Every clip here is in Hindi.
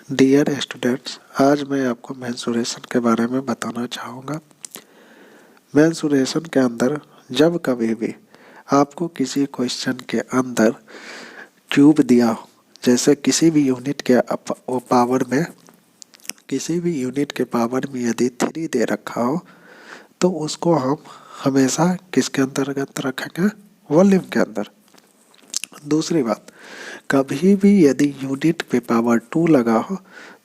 डियर स्टूडेंट्स, आज मैं आपको मेंसुरेशन के बारे में बताना चाहूँगा। मेंसुरेशन के अंदर जब कभी भी आपको किसी क्वेश्चन के अंदर क्यूब दिया हो, जैसे किसी भी यूनिट के पावर में यदि 3 दे रखा हो तो उसको हम हमेशा किसके अंतर्गत रखेंगे? वॉल्यूम के अंदर। दूसरी बात, कभी भी यदि यूनिट पे पावर 2 लगा हो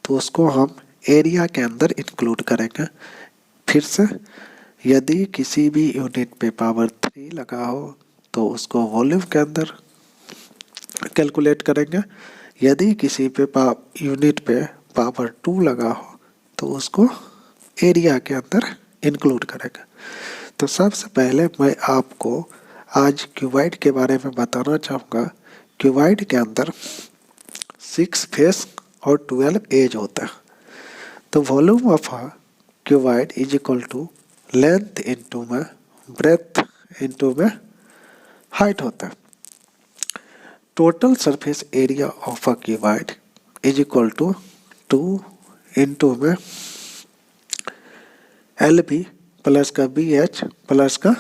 तो उसको हम एरिया के अंदर इंक्लूड करेंगे। फिर से, यदि किसी भी यूनिट पे पावर 3 लगा हो तो उसको वॉल्यूम के अंदर कैलकुलेट करेंगे। यदि किसी पे यूनिट पे पावर 2 लगा हो तो उसको एरिया के अंदर इंक्लूड करेंगे। तो सबसे पहले मैं आपको आज क्यूबाइड के बारे में बताना चाहूँगा। क्यूबाइड के अंदर 6 फेस और 12 एज होता है। तो volume of a cuboid is equal to length into में ब्रेथ इंटू में हाइट होता है। Total surface area of a cuboid is equal to 2 into में एल बी प्लस का बी एच प्लस का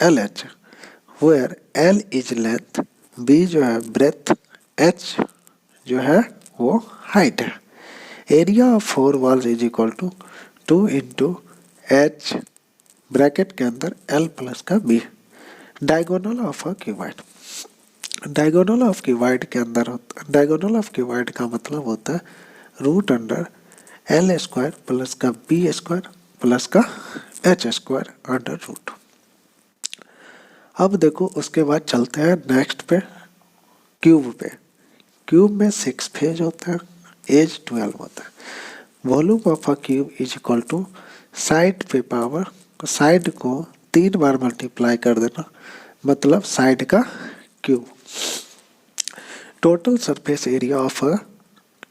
L H, where L is length, B जो है ब्रेथ, एच जो है वो हाइट है। Area of 4 walls is equal to 2 into H bracket के अंदर एल प्लस का B. Diagonal of a cuboid, diagonal of cuboid के अंदर डायगोनल ऑफ क्यूबाइड का मतलब होता है root under L square plus का बी स्क्वायर प्लस का एच स्क्वायर अंडर रूट। अब देखो, उसके बाद चलते हैं नेक्स्ट पे, क्यूब पे। क्यूब में 6 फेज होता है, एज 12 होता है। Volume of a cube is equal to side पे पावर, साइड को 3 बार मल्टीप्लाई कर देना, मतलब साइड का cube. Total surface area of a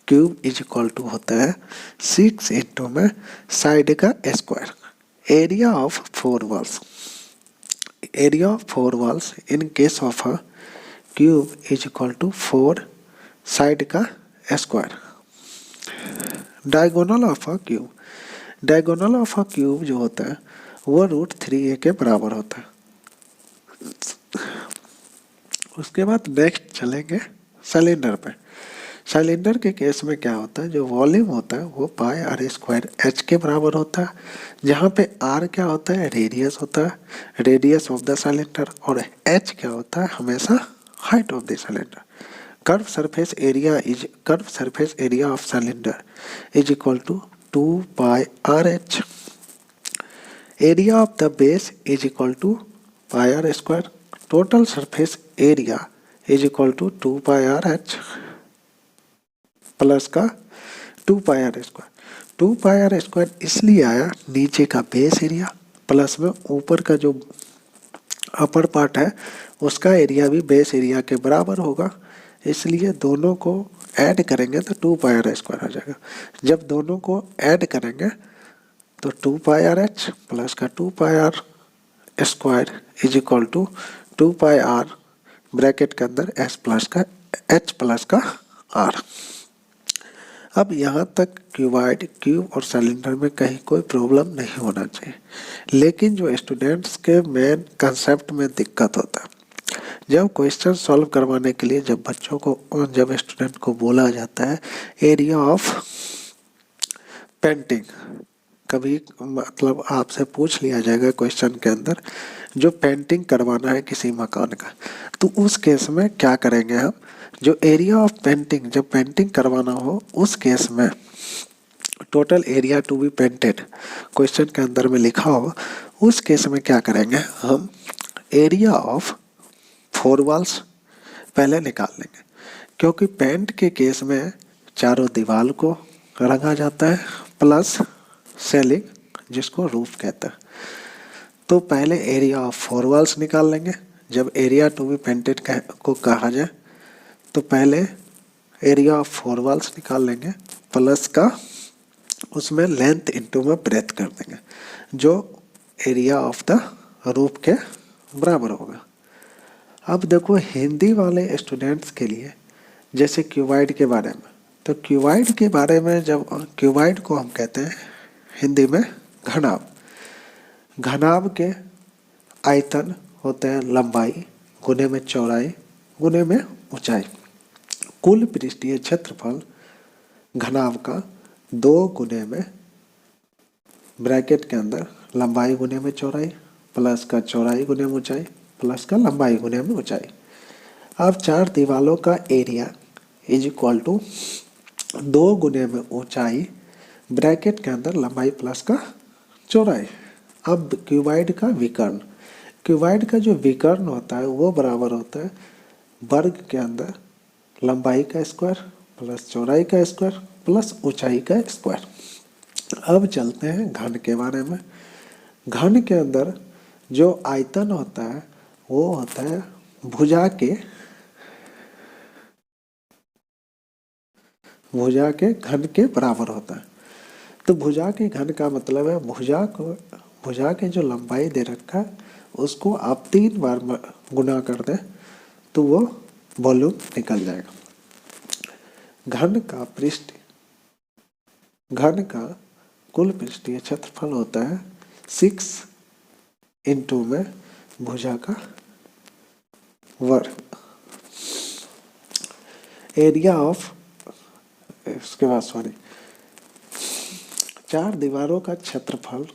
cube is equal to होता है 6 इंटू में साइड का square. Area of 4 walls, area of 4 walls in case of a cube is equal to 4 side का square. Diagonal of a cube, diagonal of a cube जो होता है वो √3a के बराबर होता है। उसके बाद नेक्स्ट चलेंगे सिलेंडर पे। सिलेंडर के केस में क्या होता है, जो वॉल्यूम होता है वो पाई आर स्क्वायर एच के बराबर होता है, जहाँ पे आर क्या होता है, रेडियस होता है, रेडियस ऑफ द सिलेंडर, और एच क्या होता है, हमेशा height of the cylinder. Curve surface area of cylinder is equal to 2 pi R H. Area of the base is equal to pi R square. Total surface area is equal to 2 pi R H plus का 2 pi R square. 2 pi R square इसलिए आया, नीचे का बेस एरिया प्लस में ऊपर का जो अपर पार्ट है उसका एरिया भी बेस एरिया के बराबर होगा, इसलिए दोनों को ऐड करेंगे तो 2 पाई आर स्क्वायर आ जाएगा। जब दोनों को ऐड करेंगे तो 2 पाई आर एच प्लस का 2 pi R square is equal to 2 pi R bracket के अंदर एच प्लस का आर। अब यहाँ तक क्यूबाइड, क्यूब और सिलेंडर में कहीं कोई प्रॉब्लम नहीं होना चाहिए। लेकिन जो स्टूडेंट्स के मेन कंसेप्ट में दिक्कत होता है, जब क्वेश्चन सॉल्व करवाने के लिए जब स्टूडेंट को बोला जाता है एरिया ऑफ पेंटिंग, कभी मतलब आपसे पूछ लिया जाएगा क्वेश्चन के अंदर जो पेंटिंग करवाना है किसी मकान का, तो उस केस में क्या करेंगे हम, जो एरिया ऑफ पेंटिंग, जब पेंटिंग करवाना हो उस केस में total area to be painted question के अंदर में लिखा हो, उस केस में क्या करेंगे हम, एरिया ऑफ 4 वॉल्स पहले निकाल लेंगे, क्योंकि पेंट के केस में चारों दीवार को रंगा जाता है प्लस सेलिंग, जिसको रूफ कहता है। तो पहले एरिया ऑफ 4 वॉल्स निकाल लेंगे। जब एरिया टू बी पेंटेड को कहा जाए तो पहले एरिया ऑफ 4 वॉल्स निकाल लेंगे प्लस का उसमें लेंथ इंटू में ब्रेथ कर देंगे, जो एरिया ऑफ द रूफ के बराबर होगा। अब देखो, हिंदी वाले स्टूडेंट्स के लिए जैसे क्यूबाइड के बारे में तो क्यूबॉइड के बारे में, जब क्यूबॉइड को हम कहते हैं हिंदी में घनाभ। घनाभ के आयतन होते हैं लंबाई गुने में चौड़ाई गुने में ऊंचाई। कुल पृष्ठीय क्षेत्रफल घनाभ का 2 गुने में ब्रैकेट के अंदर लंबाई गुने में चौड़ाई प्लस का चौड़ाई गुने में ऊंचाई प्लस का लंबाई गुने में ऊंचाई। अब 4 दीवारों का एरिया इज इक्वल टू 2 गुने में ऊंचाई ब्रैकेट के अंदर लंबाई प्लस का चौड़ाई। अब क्यूबॉइड का विकर्ण, क्यूबॉइड का जो विकर्ण होता है वो बराबर होता है वर्ग के अंदर लंबाई का स्क्वायर प्लस चौड़ाई का स्क्वायर प्लस ऊंचाई का स्क्वायर। अब चलते हैं घन के बारे में। घन के अंदर जो आयतन होता है वो होता है भुजा के घन के बराबर होता है। तो भुजा के घन का मतलब है भुजा के जो लंबाई दे रखा है उसको आप 3 बार गुना कर दें तो वो वॉल्यूम निकल जाएगा। घन का कुल पृष्ठीय क्षेत्रफल होता है 6 इंटू में भुजा का वर्ग। एरिया ऑफ, इसके बाद 4 दीवारों का क्षेत्रफल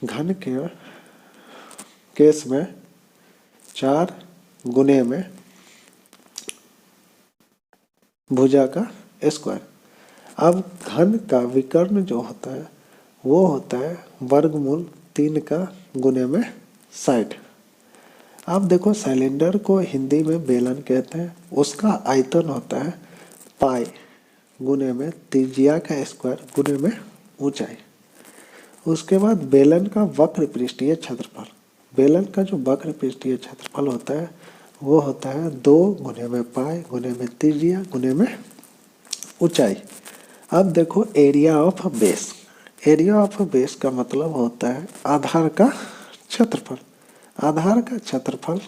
घन के केस में 4 गुने में भुजा का स्क्वायर। अब घन का विकर्ण जो होता है वो होता है वर्गमूल 3 का गुने में 60। अब देखो सिलेंडर को हिंदी में बेलन कहते हैं, उसका आयतन होता है पाई गुने में त्रिज्या का स्क्वायर गुने में ऊंचाई। उसके बाद बेलन का वक्र पृष्ठीय क्षेत्रफल, बेलन का जो वक्र पृष्ठीय क्षेत्रफल होता है वो होता है 2 गुने में पाई गुने में त्रिज्या गुने में ऊंचाई। अब देखो area of base, area of base का मतलब होता है आधार का क्षेत्रफल। आधार का क्षेत्रफल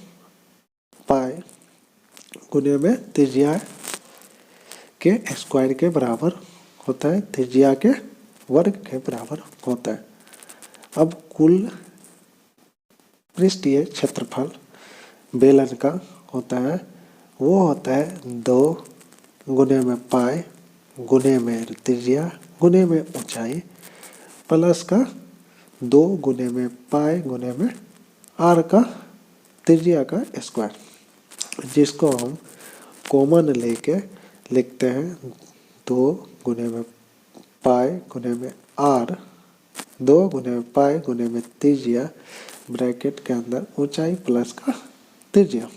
पाई गुने में त्रिज्या के स्क्वायर के बराबर होता है, त्रिज्या के वर्ग के बराबर होता है। अब कुल पृष्ठीय क्षेत्रफल बेलन का होता है वो होता है 2 गुने में पाई गुने में त्रिज्या गुने में ऊंचाई प्लस का 2 गुने में पाई गुने में आर का त्रिज्या का स्क्वायर, जिसको हम कॉमन लेके लिखते हैं 2 गुने में पाई गुने में आर 2 गुने में पाई गुने में त्रिज्या ब्रैकेट के अंदर ऊंचाई प्लस का त्रिज्या।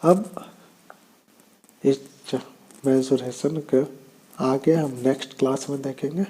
अब इस मेंसुरेशन के आगे हम नेक्स्ट क्लास में देखेंगे।